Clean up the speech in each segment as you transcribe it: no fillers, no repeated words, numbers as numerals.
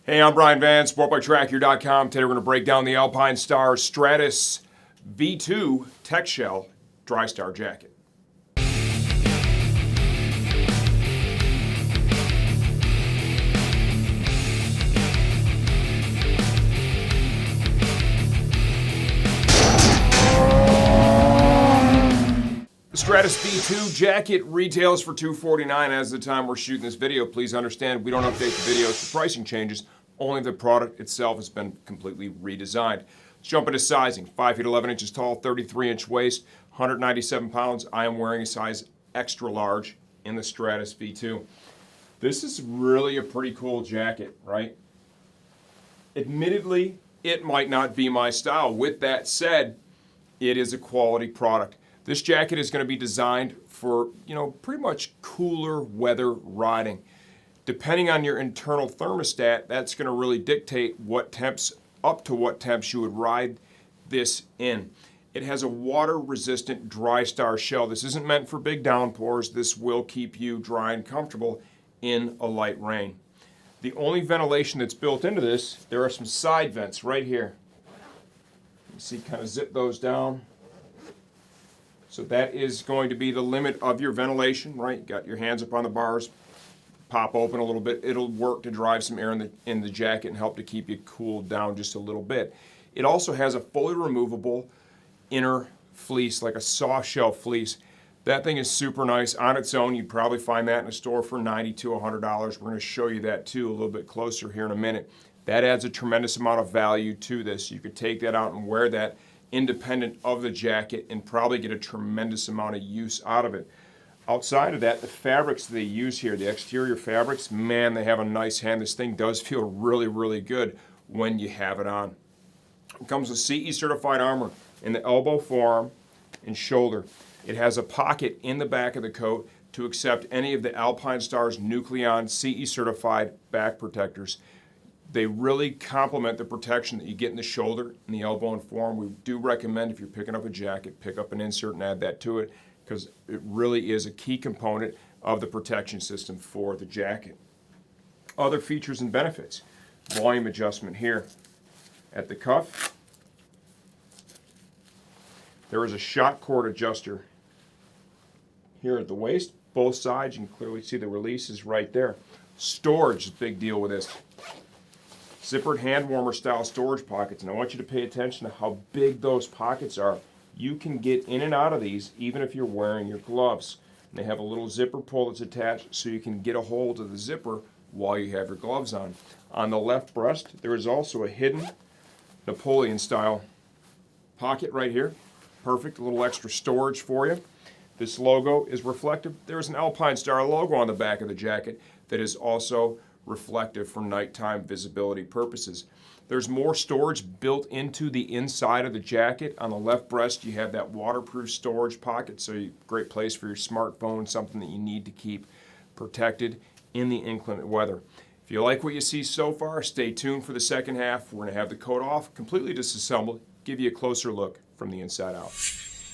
Hey, I'm Brian Van, SportbikeTrackYour.com. Today we're going to break down the Alpinestars Stratos V2 Techshell Drystar jacket. The Stratos V2 jacket retails for $249 as of the time we're shooting this video. Please understand we don't update the videos for pricing changes. Only the product itself has been completely redesigned. Let's jump into sizing. 5 feet 11 inches tall, 33-inch waist, 197 pounds. I am wearing a size extra large in the Stratos V2. This is really a pretty cool jacket, right? Admittedly, it might not be my style. With that said, it is a quality product. This jacket is going to be designed for, pretty much cooler weather riding. Depending on your internal thermostat, that's going to really dictate up to what temps you would ride this in. It has a water-resistant Drystar shell. This isn't meant for big downpours. This will keep you dry and comfortable in a light rain. The only ventilation that's built into this, there are some side vents right here. You see, kind of zip those down. So that is going to be the limit of your ventilation, right? You got your hands up on the bars, pop open a little bit. It'll work to drive some air in the jacket and help to keep you cooled down just a little bit. It also has a fully removable inner fleece, like a soft shell fleece. That thing is super nice on its own. You'd probably find that in a store for $90 to $100. We're going to show you that too a little bit closer here in a minute. That adds a tremendous amount of value to this. You could take that out and wear that independent of the jacket and probably get a tremendous amount of use out of it. Outside of that, the fabrics they use here, the exterior fabrics, man, they have a nice hand. This thing does feel really, really good when you have it on. It comes with CE certified armor in the elbow, forearm, and shoulder. It has a pocket in the back of the coat to accept any of the Alpinestars Nucleon CE certified back protectors. They really complement the protection that you get in the shoulder and the elbow and forearm. We do recommend, if you're picking up a jacket, pick up an insert and add that to it, because it really is a key component of the protection system for the jacket. Other features and benefits. Volume adjustment here at the cuff. There is a shock cord adjuster here at the waist. Both sides, you can clearly see the release is right there. Storage is a big deal with this. Zippered hand warmer style storage pockets, and I want you to pay attention to how big those pockets are. You can get in and out of these even if you're wearing your gloves. And they have a little zipper pull that's attached so you can get a hold of the zipper while you have your gloves on. On the left breast, there is also a hidden Napoleon style pocket right here. Perfect, a little extra storage for you. This logo is reflective. There's an Alpinestars logo on the back of the jacket that is also reflective for nighttime visibility purposes. There's more storage built into the inside of the jacket. On the left breast, you have that waterproof storage pocket, so great place for your smartphone, something that you need to keep protected in the inclement weather. If you like what you see so far, stay tuned for the second half. We're going to have the coat off, completely disassembled, give you a closer look from the inside out.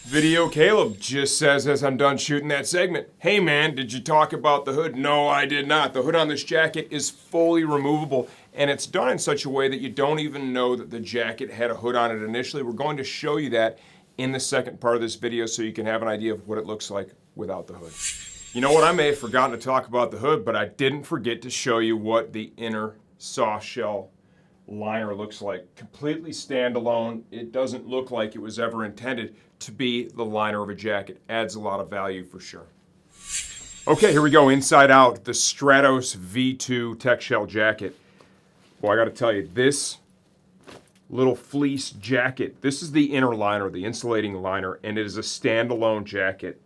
Video Caleb just says as I'm done shooting that segment, hey man, did you talk about the hood? No, I did not. The hood on this jacket is fully removable, and it's done in such a way that you don't even know that the jacket had a hood on it initially. We're going to show you that in the second part of this video so you can have an idea of what it looks like without the hood. You know what, I may have forgotten to talk about the hood, but I didn't forget to show you what the inner soft shell liner looks like. Completely standalone. It doesn't look like it was ever intended to be the liner of a jacket. Adds a lot of value for sure. Okay, here we go. Inside out, the Stratos V2 Techshell jacket. Well, I got to tell you, this little fleece jacket, this is the inner liner, the insulating liner, and it is a standalone jacket.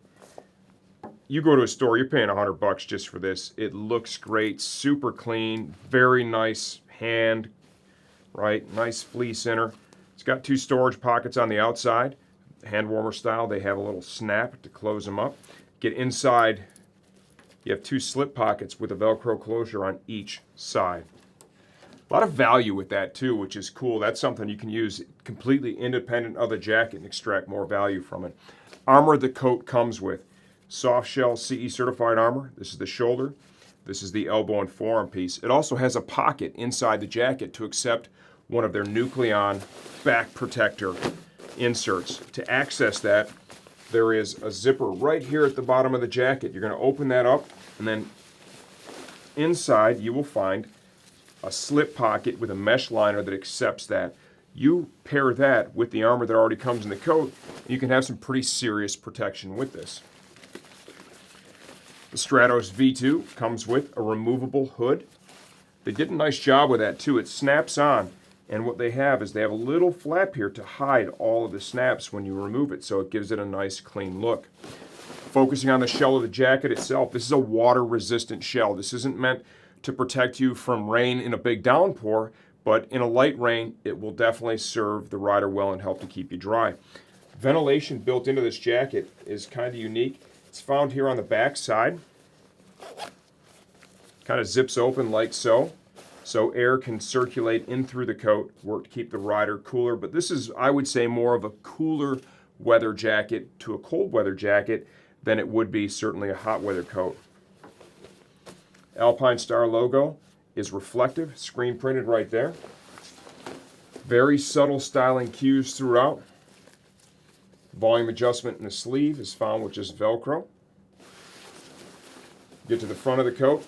You go to a store, you're paying $100 just for this. It looks great, super clean, very nice hand, right? Nice fleece inner. It's got two storage pockets on the outside. Hand warmer style, they have a little snap to close them up. Get inside, you have two slip pockets with a Velcro closure on each side. A lot of value with that too, which is cool. That's something you can use completely independent of the jacket and extract more value from it. Armor the coat comes with. Soft shell CE certified armor. This is the shoulder. This is the elbow and forearm piece. It also has a pocket inside the jacket to accept one of their Nucleon back protector inserts. To access that, there is a zipper right here at the bottom of the jacket. You're going to open that up, and then inside you will find a slip pocket with a mesh liner that accepts that. You pair that with the armor that already comes in the coat, and you can have some pretty serious protection with this. The Stratos V2 comes with a removable hood. They did a nice job with that too. It snaps on, and what they have is they have a little flap here to hide all of the snaps when you remove it, so it gives it a nice clean look. Focusing on the shell of the jacket itself, this is a water-resistant shell. This isn't meant to protect you from rain in a big downpour, but in a light rain, it will definitely serve the rider well and help to keep you dry. Ventilation built into this jacket is kind of unique. It's found here on the back side. Kind of zips open like so. So air can circulate in through the coat, work to keep the rider cooler. But this is, I would say, more of a cooler weather jacket to a cold weather jacket than it would be certainly a hot weather coat. Alpinestars logo is reflective, screen printed right there. Very subtle styling cues throughout. Volume adjustment in the sleeve is found with just Velcro. Get to the front of the coat.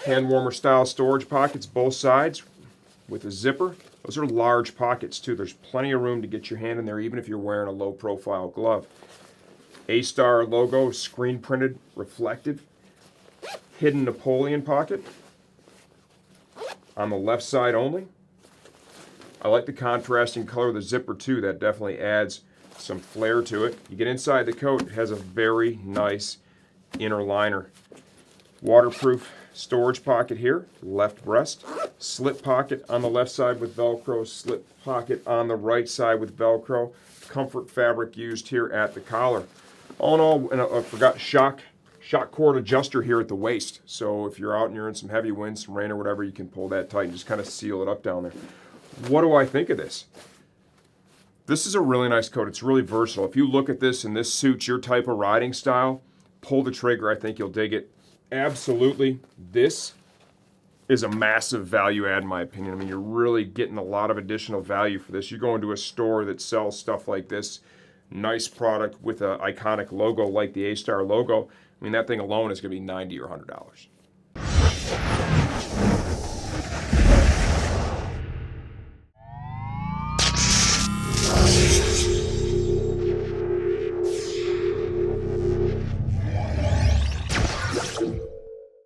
Hand warmer style storage pockets both sides with a zipper. Those are large pockets too. There's plenty of room to get your hand in there even if you're wearing a low profile glove. A-Star logo, screen printed, reflective. Hidden Napoleon pocket on the left side only. I like the contrasting color of the zipper too. That definitely adds some flair to it. You get inside the coat, it has a very nice inner liner. Waterproof storage pocket here, left breast. Slip pocket on the left side with Velcro, slip pocket on the right side with Velcro. Comfort fabric used here at the collar. All in all, and I forgot shock cord adjuster here at the waist. So if you're out and you're in some heavy winds, some rain or whatever, you can pull that tight and just kind of seal it up down there. What do I think of this? This is a really nice coat. It's really versatile. If you look at this and this suits your type of riding style, pull the trigger. I think you'll dig it. Absolutely. This is a massive value add in my opinion. I mean, you're really getting a lot of additional value for this. You go into a store that sells stuff like this, nice product with an iconic logo like the A-Star logo. I mean, that thing alone is going to be $90 or $100.